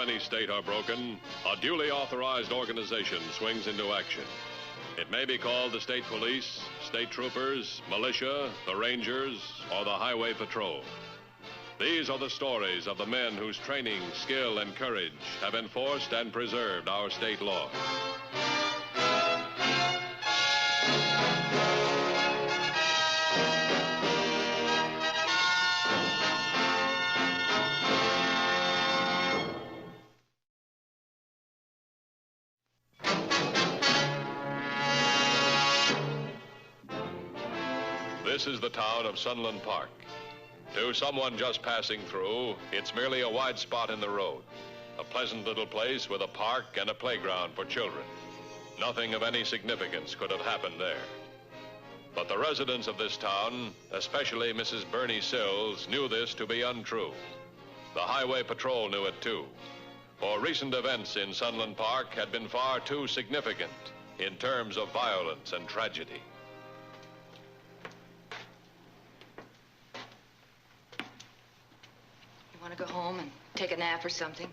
any state are broken, a duly authorized organization swings into action. It may be called the state police, state troopers, militia, the rangers, or the highway patrol. These are the stories of the men whose training, skill, and courage have enforced and preserved our state law. This is the town of Sunland Park. To someone just passing through, it's merely a wide spot in the road. A pleasant little place with a park and a playground for children. Nothing of any significance could have happened there. But the residents of this town, especially Mrs. Bernie Sills, knew this to be untrue. The highway patrol knew it too. For recent events in Sunland Park had been far too significant in terms of violence and tragedy. Want to go home and take a nap or something?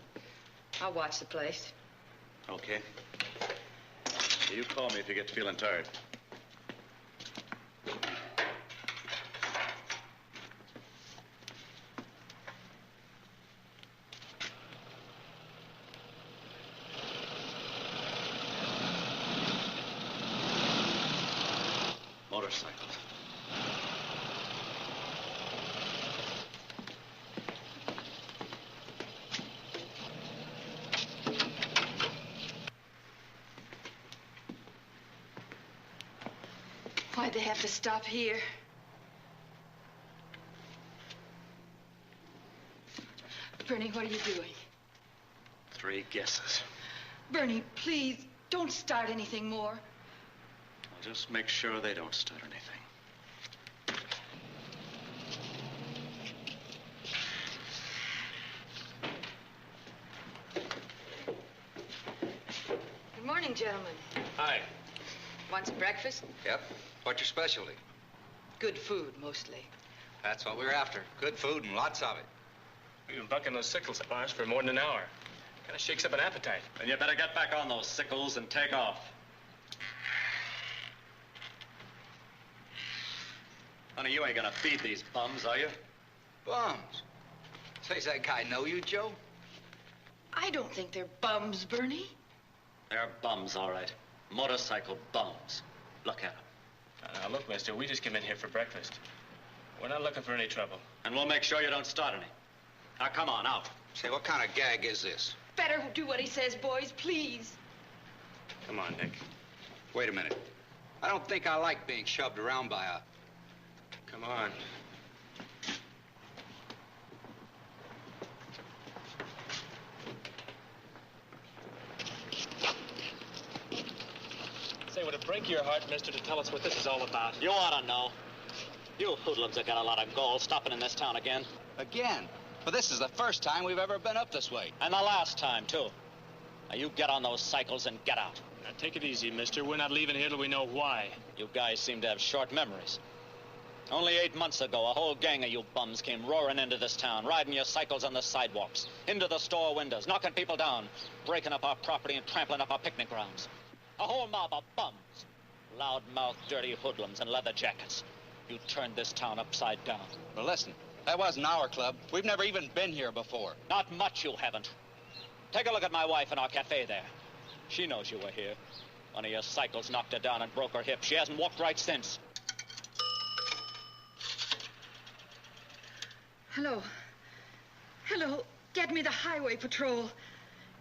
I'll watch the place. Okay. You call me if you get feeling tired. Motorcycles. Why'd they have to stop here? Bernie, what are you doing? 3 guesses. Bernie, please, don't start anything more. I'll just make sure they don't start anything. Good morning, gentlemen. Hi. Want some breakfast? Yep. What's your specialty? Good food, mostly. That's what we're after. Good food and lots of it. We've been bucking those sickles of ours for more than an hour. Kind of shakes up an appetite. Then you better get back on those sickles and take off. Honey, you ain't gonna feed these bums, are you? Bums. Say, does that guy know you, Joe? I don't think they're bums, Bernie. They're bums, all right. Motorcycle bums. Look at them. Now, look, mister, we just came in here for breakfast. We're not looking for any trouble. And we'll make sure you don't start any. Now, come on, out. Say, what kind of gag is this? Better do what he says, boys, please. Come on, Nick. Wait a minute. I don't think I like being shoved around by a... Come on. Say, would it break your heart, mister, to tell us what this is all about? You ought to know. You hoodlums have got a lot of gold stopping in this town again. Again? But this is the first time we've ever been up this way. And the last time, too. Now, you get on those cycles and get out. Now, take it easy, mister. We're not leaving here till we know why. You guys seem to have short memories. Only 8 months ago, a whole gang of you bums came roaring into this town, riding your cycles on the sidewalks, into the store windows, knocking people down, breaking up our property and trampling up our picnic grounds. A whole mob of bums. Loud-mouthed, dirty hoodlums in leather jackets. You turned this town upside down. Well, listen, that wasn't our club. We've never even been here before. Not much you haven't. Take a look at my wife in our cafe there. She knows you were here. One of your cycles knocked her down and broke her hip. She hasn't walked right since. Hello. Hello. Get me the highway patrol.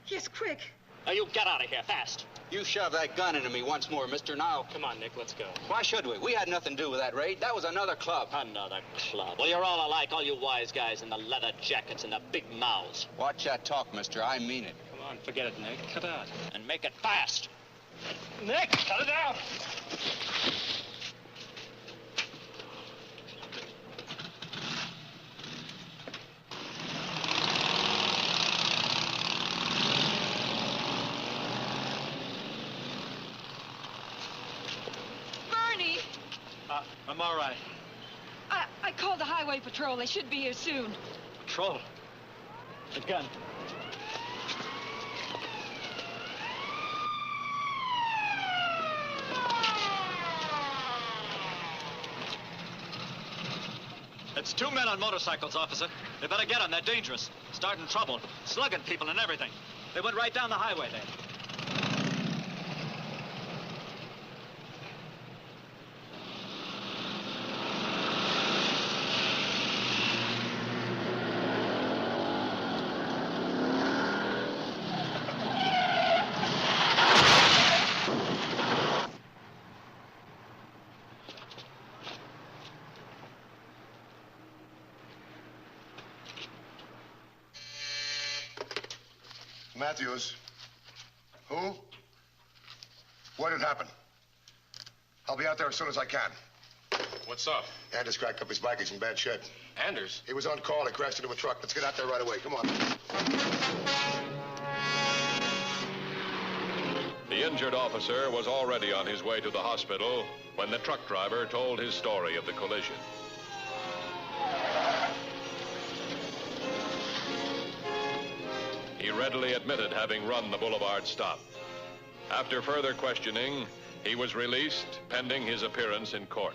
Yes, quick. Now, you get out of here, fast. You shove that gun into me once more, mister. Now, Come on, Nick, let's go. why should we? We had nothing to do with that raid. That was another club. Another club. Well, you're all alike, all you wise guys in the leather jackets and the big mouths. Watch that talk, mister. I mean it. Come on, forget it, Nick. Cut out. And make it fast. Nick, cut it out! Bernie! I'm all right. I called the highway patrol. They should be here soon. Patrol. The gun. It's 2 men on motorcycles, officer. They better get them. They're dangerous. Starting trouble. Slugging people and everything. They went right down the highway there. Matthews. Who? What had happened? I'll be out there as soon as I can. What's up? Anders cracked up his bike. He's in bad shape. Anders? He was on call. He crashed into a truck. Let's get out there right away. Come on. The injured officer was already on his way to the hospital when the truck driver told his story of the collision. He readily admitted having run the boulevard stop. After further questioning, he was released pending his appearance in court.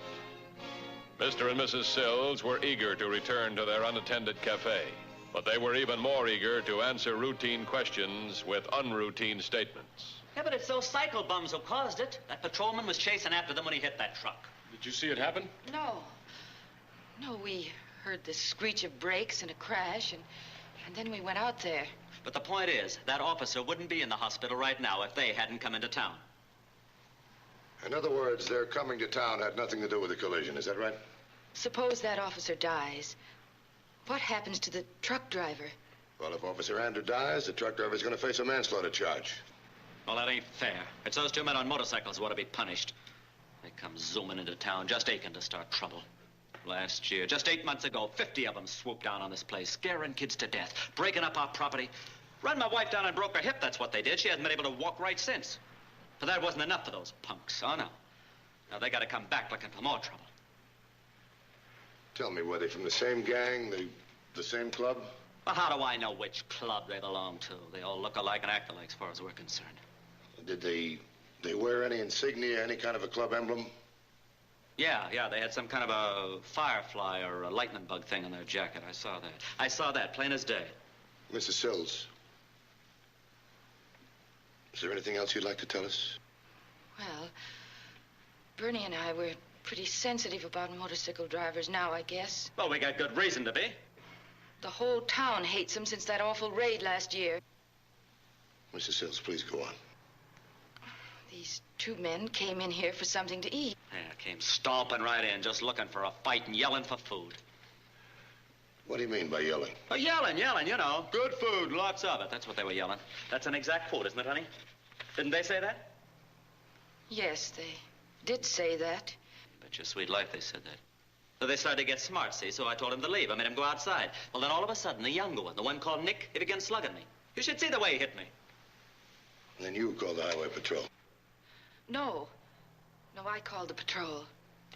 Mr. and Mrs. Sills were eager to return to their unattended cafe, but they were even more eager to answer routine questions with unroutine statements. Yeah, but it's those cycle bums who caused it. That patrolman was chasing after them when he hit that truck. Did you see it happen? No. No, we heard the screech of brakes and a crash, and then we went out there. But the point is, that officer wouldn't be in the hospital right now if they hadn't come into town. In other words, their coming to town had nothing to do with the collision. Is that right? Suppose that officer dies. What happens to the truck driver? Well, if Officer Andrew dies, the truck driver's going to face a manslaughter charge. Well, that ain't fair. It's those 2 men on motorcycles who ought to be punished. They come zooming into town, just aching to start trouble. Last year, just 8 months ago, 50 of them swooped down on this place, scaring kids to death, breaking up our property. Run my wife down and broke her hip, that's what they did. She hasn't been able to walk right since. But that wasn't enough for those punks. Oh, no. Now, they got to come back looking for more trouble. Tell me, were they from the same gang, the same club? Well, how do I know which club they belong to? They all look alike and act alike as far as we're concerned. Did they wear any insignia, any kind of a club emblem? Yeah, they had some kind of a firefly or a lightning bug thing on their jacket. I saw that, plain as day. Mrs. Sills, is there anything else you'd like to tell us? Well, Bernie and I were pretty sensitive about motorcycle drivers now, I guess. Well, we got good reason to be. The whole town hates them since that awful raid last year. Mrs. Sills, please go on. These 2 men came in here for something to eat. Yeah, came stomping right in, just looking for a fight and yelling for food. What do you mean by yelling? Oh, yelling, you know. Good food, lots of it. That's what they were yelling. That's an exact quote, isn't it, honey? Didn't they say that? Yes, they did say that. Bet your sweet life they said that. So they started to get smart, see, so I told him to leave. I made him go outside. Well, then all of a sudden, the younger one, the one called Nick, he began slugging me. You should see the way he hit me. And then you called the highway patrol. No, I called the patrol.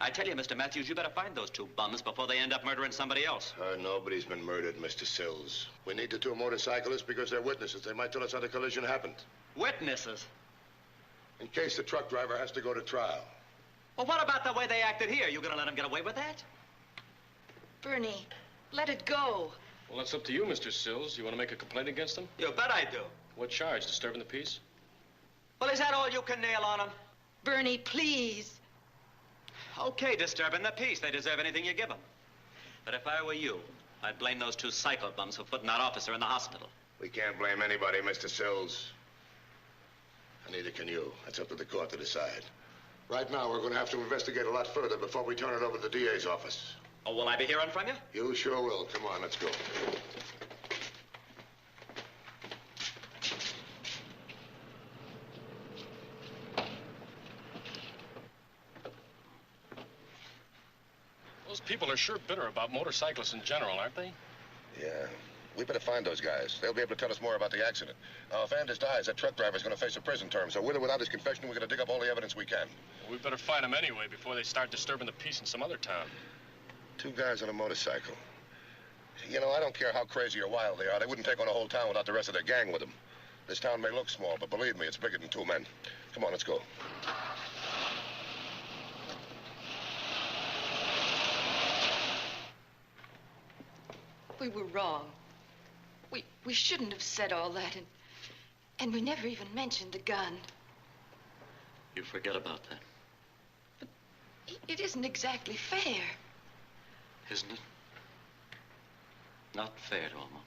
I tell you, Mr. Matthews, you better find those 2 bums before they end up murdering somebody else. Nobody's been murdered, Mr. Sills. We need the 2 motorcyclists because they're witnesses. They might tell us how the collision happened. Witnesses? In case the truck driver has to go to trial. Well, what about the way they acted here? You gonna let them get away with that? Bernie, let it go. Well, that's up to you, Mr. Sills. You want to make a complaint against them? You bet I do. What charge? Disturbing the peace? Well, is that all you can nail on them? Bernie, please. Okay, disturbing the peace. They deserve anything you give them. But if I were you, I'd blame those 2 cycle bums for putting that officer in the hospital. We can't blame anybody, Mr. Sills. And neither can you. That's up to the court to decide. Right now, we're going to have to investigate a lot further before we turn it over to the DA's office. Oh, will I be hearing from you? You sure will. Come on, let's go. Those people are sure bitter about motorcyclists in general, aren't they? Yeah. We better find those guys. They'll be able to tell us more about the accident. Now, if Anders dies, that truck driver's going to face a prison term. So with or without his confession, we're going to dig up all the evidence we can. Well, we better find them anyway before they start disturbing the peace in some other town. 2 guys on a motorcycle. You know, I don't care how crazy or wild they are. They wouldn't take on a whole town without the rest of their gang with them. This town may look small, but believe me, it's bigger than 2 men. Come on, let's go. We were wrong. We shouldn't have said all that, and we never even mentioned the gun. You forget about that, But it isn't exactly fair. isn't it? Not fair to Alma.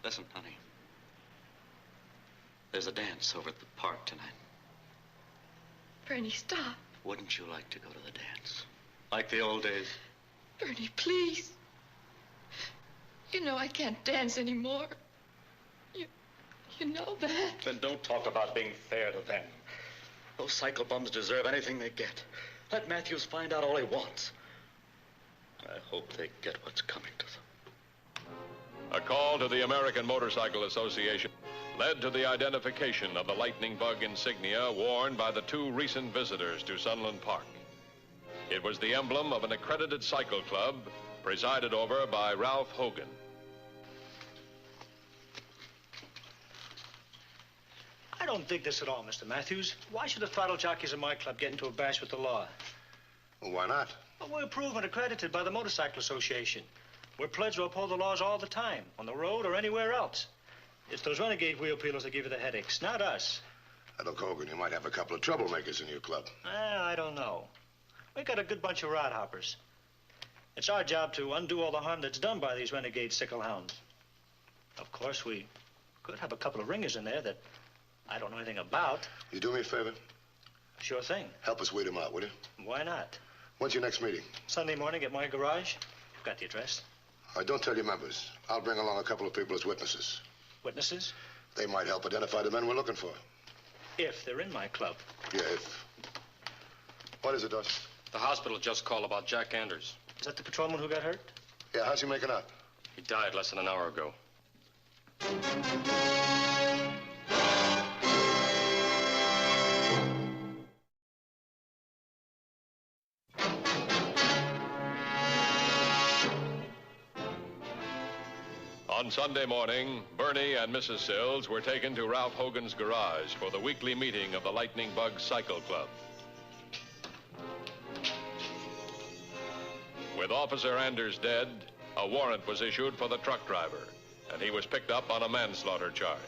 Listen, honey. There's a dance over at the park tonight. Bernie, stop. Wouldn't you like to go to the dance? Like the old days? Bernie, please. You know I can't dance anymore. You know that. Then don't talk about being fair to them. Those cycle bums deserve anything they get. Let Matthews find out all he wants. I hope they get what's coming to them. A call to the American Motorcycle Association led to the identification of the lightning bug insignia worn by the two recent visitors to Sunland Park. It was the emblem of an accredited cycle club presided over by Ralph Hogan. I don't dig this at all, Mr. Matthews. Why should the throttle jockeys in my club get into a bash with the law? Well, why not? Well, we're approved and accredited by the Motorcycle Association. We're pledged to uphold the laws all the time, on the road or anywhere else. It's those renegade wheel peelers that give you the headaches, not us. Now, look, Hogan, you might have a couple of troublemakers in your club. I don't know. We got a good bunch of rod hoppers. It's our job to undo all the harm that's done by these renegade sickle hounds. Of course, we could have a couple of ringers in there that I don't know anything about. You do me a favor? Sure thing. Help us weed them out, will you? Why not? When's your next meeting? Sunday morning at my garage. You've got the address. All right, don't tell your members. I'll bring along a couple of people as witnesses. Witnesses? They might help identify the men we're looking for. If they're in my club. Yeah, if. What is it, Dutch? The hospital just called about Jack Anders. Is that the patrolman who got hurt? Yeah, how's he making out? He died less than an hour ago. On Sunday morning, Bernie and Mrs. Sills were taken to Ralph Hogan's garage for the weekly meeting of the Lightning Bug Cycle Club. With Officer Anders dead, a warrant was issued for the truck driver, and he was picked up on a manslaughter charge.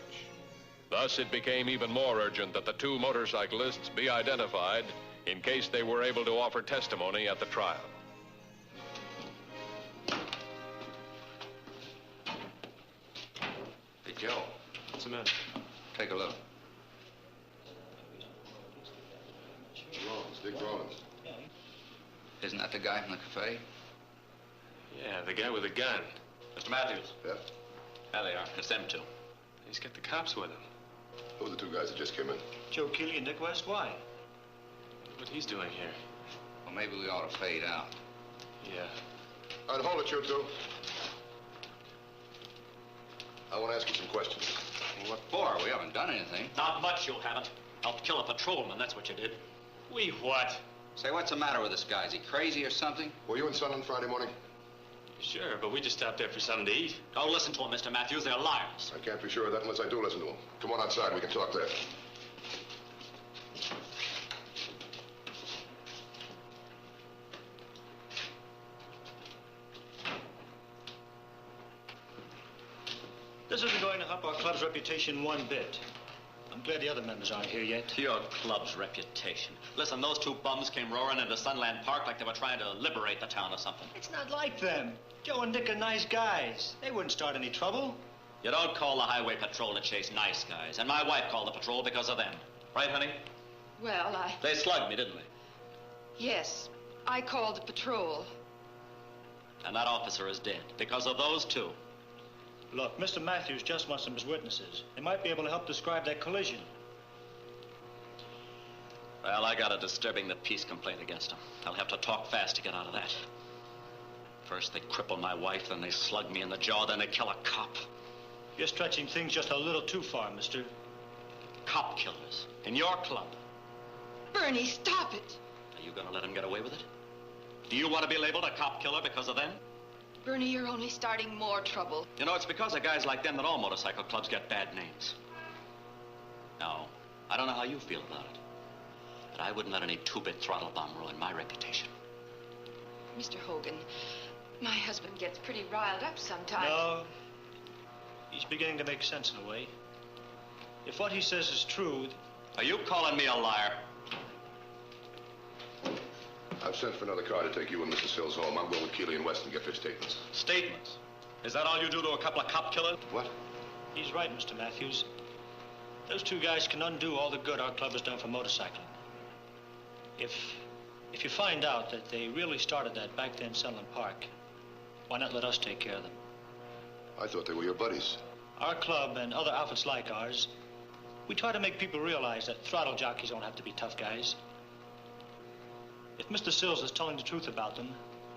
Thus, it became even more urgent that the two motorcyclists be identified in case they were able to offer testimony at the trial. Hey, Joe, What's the matter? take a look. Rollins, Dick Rollins. Isn't that the guy from the cafe? Yeah, the guy with the gun. Mr. Matthews. Yeah? There they are. It's them two. He's got the cops with him. Who are the two guys that just came in? Joe Keeley and Dick West. Why? Look what he's doing here. Well, maybe we ought to fade out. Yeah. All right, hold it, you two. I want to ask you some questions. Well, what for? We haven't done anything. Not much you haven't. Helped kill a patrolman, that's what you did. We what? Say, what's the matter with this guy? Is he crazy or something? Were you in Sunland Friday morning? Sure, but we just stopped there for something to eat. Don't listen to them, Mr. Matthews. They're liars. I can't be sure of that unless I do listen to them. Come on outside. We can talk there. This isn't going to help our club's reputation one bit. I'm glad the other members aren't here yet. Your club's reputation. Listen, those two bums came roaring into Sunland Park like they were trying to liberate the town or something. It's not like them. Joe and Dick are nice guys. They wouldn't start any trouble. You don't call the highway patrol to chase nice guys. And my wife called the patrol because of them. Right, honey? Well, They slugged me, didn't they? yes, I called the patrol. And that officer is dead because of those two. Look, Mr. Matthews just wants them as witnesses. They might be able to help describe that collision. Well, I got a disturbing the peace complaint against them. I'll have to talk fast to get out of that. First, they cripple my wife, then they slug me in the jaw, then they kill a cop. You're stretching things just a little too far, mister. Cop killers. In your club. Bernie, stop it. Are you gonna let them get away with it? Do you want to be labeled a cop killer because of them? Bernie, you're only starting more trouble. You know, it's because of guys like them that all motorcycle clubs get bad names. No, I don't know how you feel about it, but I wouldn't let any two-bit throttle bomb ruin my reputation. Mr. Hogan, My husband gets pretty riled up sometimes. No. He's beginning to make sense in a way. If what he says is true... Are you calling me a liar? I've sent for another car to take you and Mr. Sills home. I'll go with Keeley and West and get their statements. Statements? Is that all you do to a couple of cop killers? What? He's right, Mr. Matthews. Those two guys can undo all the good our club has done for motorcycling. If you find out that they really started that back there in Sunland Park, why not let us take care of them? I thought they were your buddies. Our club and other outfits like ours, we try to make people realize that throttle jockeys don't have to be tough guys. If Mr. Sills is telling the truth about them,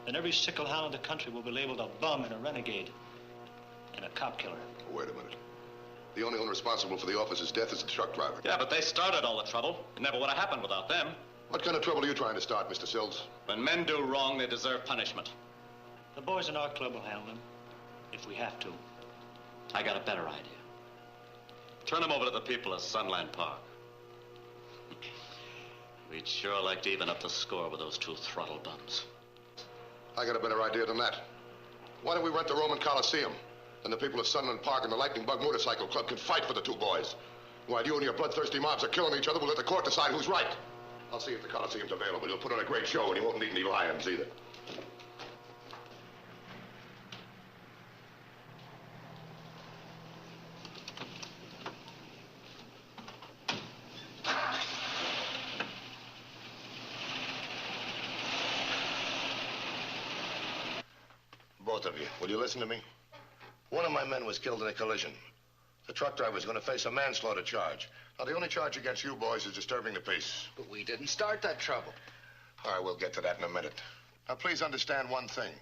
then every sickle hound in the country will be labeled a bum and a renegade and a cop killer. Wait a minute. The only one responsible for the officer's death is the truck driver. Yeah, but they started all the trouble. It never would have happened without them. What kind of trouble are you trying to start, Mr. Sills? When men do wrong, they deserve punishment. The boys in our club will handle them, if we have to. I got a better idea. Turn them over to the people of Sunland Park. We'd sure like to even up the score with those two throttle bums. I got a better idea than that. Why don't we rent the Roman Coliseum? Then the people of Sunland Park and the Lightning Bug Motorcycle Club can fight for the two boys. While you and your bloodthirsty mobs are killing each other, we'll let the court decide who's right. I'll see if the Coliseum's available. You'll put on a great show, and you won't need any lions either. Both of you, will you listen to me? One of my men was killed in a collision. The truck driver is going to face a manslaughter charge. Now, the only charge against you boys is disturbing the peace. But we didn't start that trouble. All right, we'll get to that in a minute. Now, please understand one thing.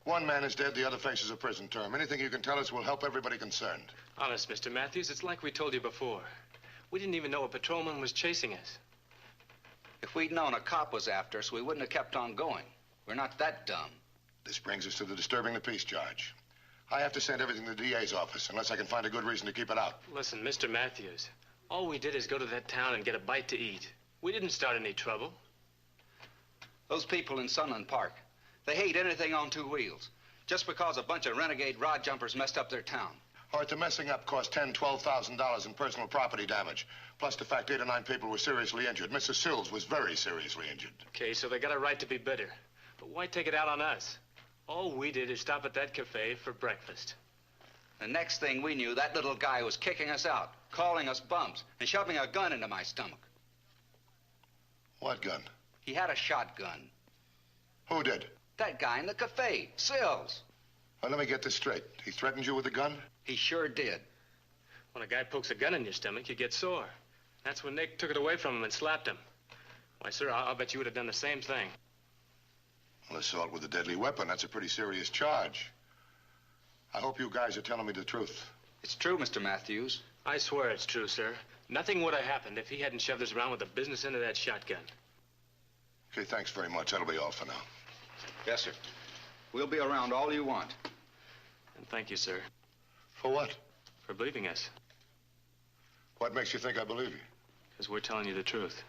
One man is dead, the other faces a prison term. Anything you can tell us will help everybody concerned. Honest, Mr. Matthews, it's like we told you before. We didn't even know a patrolman was chasing us. If we'd known a cop was after us, we wouldn't have kept on going. We're not that dumb. This brings us to the disturbing the peace charge. I have to send everything to the DA's office unless I can find a good reason to keep it out. Listen, Mr. Matthews, all we did is go to that town and get a bite to eat. We didn't start any trouble. Those people in Sunland Park, they hate anything on two wheels. Just because a bunch of renegade rod jumpers messed up their town. All right, the messing up cost $10,000, $12,000 in personal property damage. Plus the fact 8 or 9 people were seriously injured. Mrs. Sills was very seriously injured. Okay, so they got a right to be bitter. But why take it out on us? All we did is stop at that cafe for breakfast. The next thing we knew, that little guy was kicking us out, calling us bums, and shoving a gun into my stomach. What gun? He had a shotgun. Who did? That guy in the cafe, Sills. Well, let me get this straight. He threatened you with a gun? He sure did. When a guy pokes a gun in your stomach, you get sore. That's when Nick took it away from him and slapped him. Why, sir, I'll bet you would have done the same thing. Well, assault with a deadly weapon, that's a pretty serious charge. I hope you guys are telling me the truth. It's true, Mr. Matthews. I swear it's true, sir. Nothing would have happened if he hadn't shoved us around with the business end of that shotgun. Okay, thanks very much. That'll be all for now. Yes, sir. We'll be around all you want. And thank you, sir, For what? for believing us. What makes you think I believe you? Because we're telling you the truth.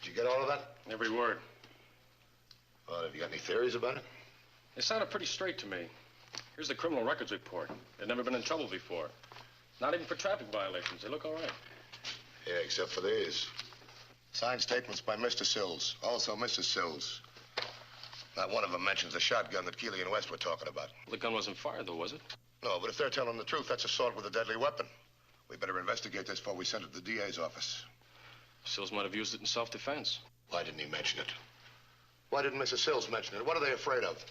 Did you get all of that? Every word. Well, have you got any theories about it? It sounded pretty straight to me. Here's the criminal records report. They'd never been in trouble before. Not even for traffic violations. They look all right. Yeah, except for these. Signed statements by Mr. Sills. Also Mrs. Sills. Not one of them mentions the shotgun that Keeley and West were talking about. The gun wasn't fired, though, was it? No, but if they're telling the truth, that's assault with a deadly weapon. We better investigate this before we send it to the DA's office. Sills might have used it in self-defense. Why didn't he mention it? Why didn't Mrs. Sills mention it? What are they afraid of?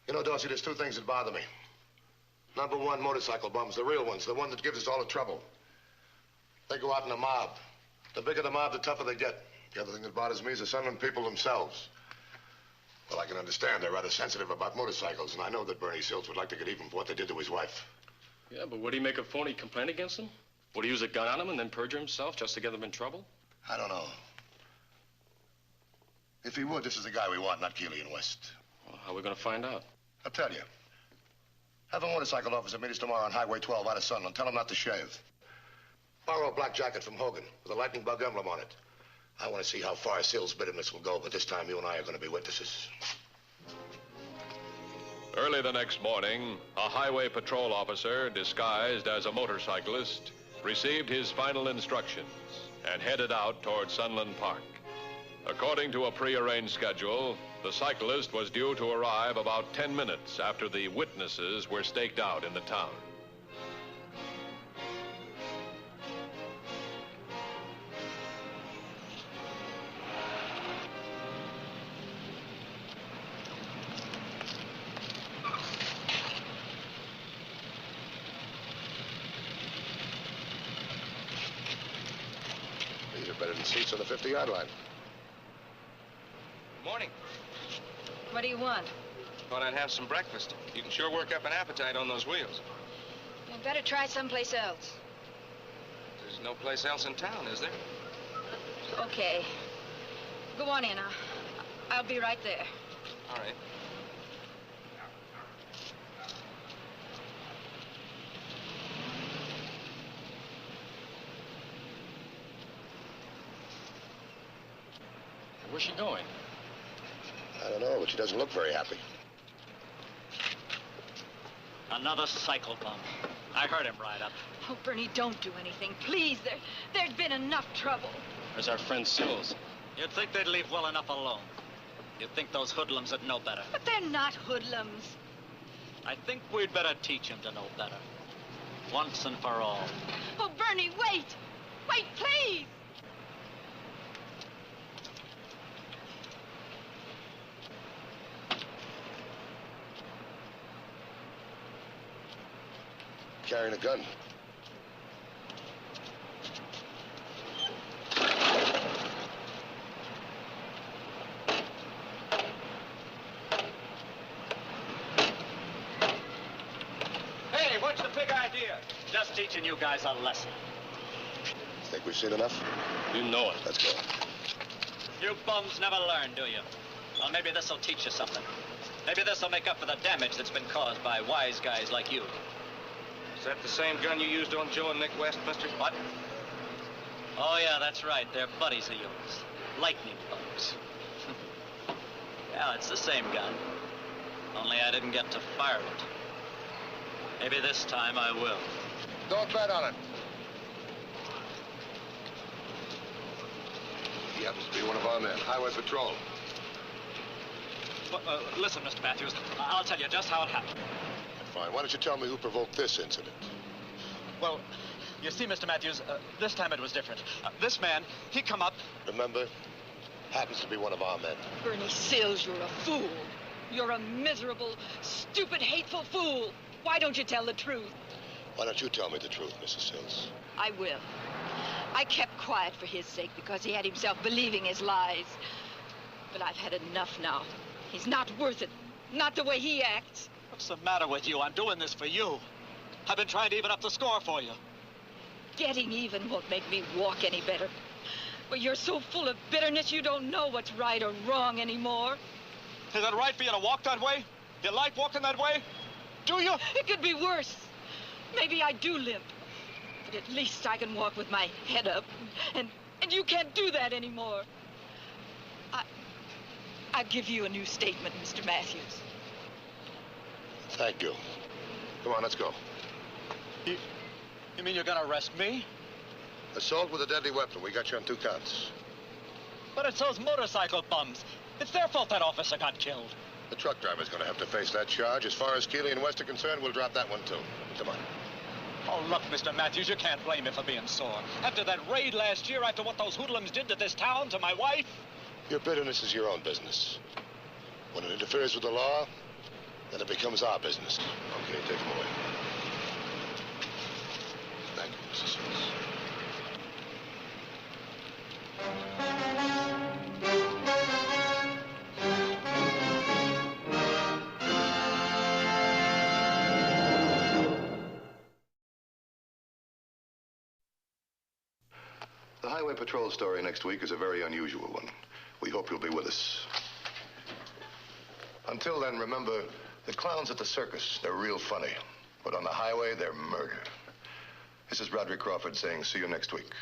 You know, Dorsey, there's two things that bother me. Number one, motorcycle bums, the real ones, the one that gives us all the trouble. They go out in a mob. The bigger the mob, the tougher they get. The other thing that bothers me is the Sunland people themselves. Well, I can understand they're rather sensitive about motorcycles, and I know that Bernie Sills would like to get even for what they did to his wife. Yeah, but would he make a phony complaint against them? Would he use a gun on them and then perjure himself just to get them in trouble? I don't know. If he would, this is the guy we want, not Keeley and West. Well, How are we going to find out? I'll tell you. Have a motorcycle officer meet us tomorrow on Highway 12 out of Sunland. Tell him not to shave. Borrow a black jacket from Hogan with a lightning bug emblem on it. I want to see how far Sills' bitterness will go, but this time you and I are going to be witnesses. Early the next morning, a highway patrol officer disguised as a motorcyclist received his final instructions and headed out toward Sunland Park. According to a prearranged schedule, the cyclist was due to arrive about 10 minutes after the witnesses were staked out in the town. These are better than seats on the 50-yard line. Morning. What do you want? Thought I'd have some breakfast. You can sure work up an appetite on those wheels. You better try someplace else. There's no place else in town, is there? Okay. Go on in. I'll be right there. All right. Where's she going? I don't know, but she doesn't look very happy. Another cycle bum. I heard him ride up. Oh, Bernie, don't do anything. Please, there's been enough trouble. Where's our friend Sills? You'd think they'd leave well enough alone. You'd think those hoodlums would know better. But they're not hoodlums. I think we'd better teach them to know better. Once and for all. Oh, Bernie, wait! Wait, please! Carrying a gun. Hey, what's the big idea? Just teaching you guys a lesson. Think we've seen enough? You know it. Let's go. You bums never learn, do you? Well, maybe this'll teach you something. Maybe this'll make up for the damage that's been caused by wise guys like you. Is that the same gun you used on Joe and Nick West, mister? What? Oh, yeah, that's right. They're buddies of yours. Lightning bugs. Yeah, it's the same gun. Only I didn't get to fire it. Maybe this time I will. Don't bet on it. He happens to be one of our men, Highway Patrol. Well, listen, Mr. Matthews, I'll tell you just how it happened. Fine. Why don't you tell me who provoked this incident? Well, you see, Mr. Matthews, this time it was different. This man, he come up. Remember, happens to be one of our men. Bernie Sills, you're a fool. You're a miserable, stupid, hateful fool. Why don't you tell the truth? Why don't you tell me the truth, Mrs. Sills? I will. I kept quiet for his sake because he had himself believing his lies. But I've had enough now. He's not worth it. Not the way he acts. What's the matter with you? I'm doing this for you. I've been trying to even up the score for you. Getting even won't make me walk any better. But you're so full of bitterness you don't know what's right or wrong anymore. Is it right for you to walk that way? You like walking that way? Do you? It could be worse. Maybe I do limp. But at least I can walk with my head up. And you can't do that anymore. I'll give you a new statement, Mr. Matthews. Thank you. Come on, let's go. You mean you're gonna arrest me? Assault with a deadly weapon. We got you on 2 counts. But it's those motorcycle bums. It's their fault that officer got killed. The truck driver's going to have to face that charge. As far as Keeley and West are concerned, we'll drop that one, too. Come on. Oh, look, Mr. Matthews, you can't blame me for being sore. After that raid last year, after what those hoodlums did to this town, to my wife. Your bitterness is your own business. When it interferes with the law, then it becomes our business. Okay, take him away. Thank you, Mrs. Sills. The Highway Patrol story next week is a very unusual one. We hope you'll be with us. Until then, remember, the clowns at the circus, they're real funny. But on the highway, they're murder. This is Roderick Crawford saying see you next week.